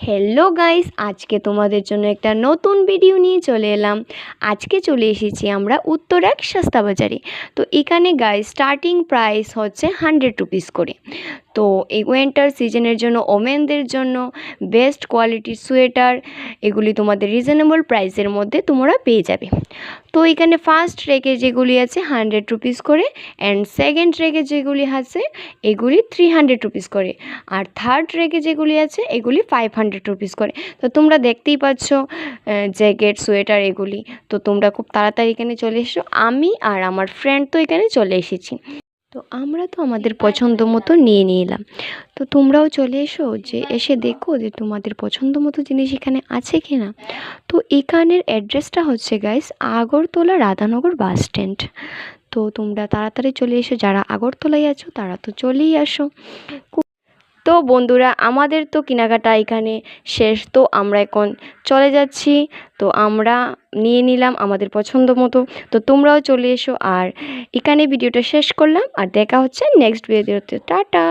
Hello guys, আজকে তোমাদের জন্য একটা নতুন ভিডিও নিয়ে চলে এলাম। আজকে চলে এসেছি আমরা উত্তরার সস্তা বাজারে। তো এখানে গাইস স্টার্টিং প্রাইস হচ্ছে 100 রুপিস করে। তো এই উইন্টার সিজনের জন্য ওমেনদের জন্য বেস্ট কোয়ালিটির সোয়েটার এগুলি তোমাদের রিজনেবল প্রাইসের মধ্যে তোমরা পেয়ে যাবে। তো এখানে ফার্স্ট রেকে যেগুলি আছে 100 রুপিস করে, অ্যান্ড সেকেন্ড রেকে যেগুলি আছে এগুলি 300 রুপিস করে, আর থার্ড রেকে যেগুলি আছে এগুলি 500 রুপিস করে। তো তোমরা দেখতেই পাচ্ছ জ্যাকেট সোয়েটার এগুলি। তো তোমরা খুব তাড়াতাড়ি এখানে চলে এসো। আমি আর আমার ফ্রেন্ড তো এখানে চলে এসেছি। তো আমরা তো আমাদের পছন্দ মতো নিয়ে নিলাম। তো তোমরাও চলে এসো, যে এসে দেখো যে তোমাদের পছন্দ মতো জিনিস এখানে আছে কি না। তো এখানের অ্যাড্রেসটা হচ্ছে guys Agartala Radhanagar bus stand. তো তোমরা তাড়াতাড়ি চলে এসো, যারা আগরতলায় আছো তারা তো চলেই আসো। তো বন্ধুরা, আমাদের তো কেনাকাটা এখানে শেষ। তো আমরা এখন চলে যাচ্ছি। তো আমরা নিয়ে নিলাম আমাদের পছন্দ মতো। তো তোমরাও চলে এসো। আর এখানে ভিডিওটা শেষ করলাম, আর দেখা হচ্ছে নেক্সট ভিডিওতে। টাটা।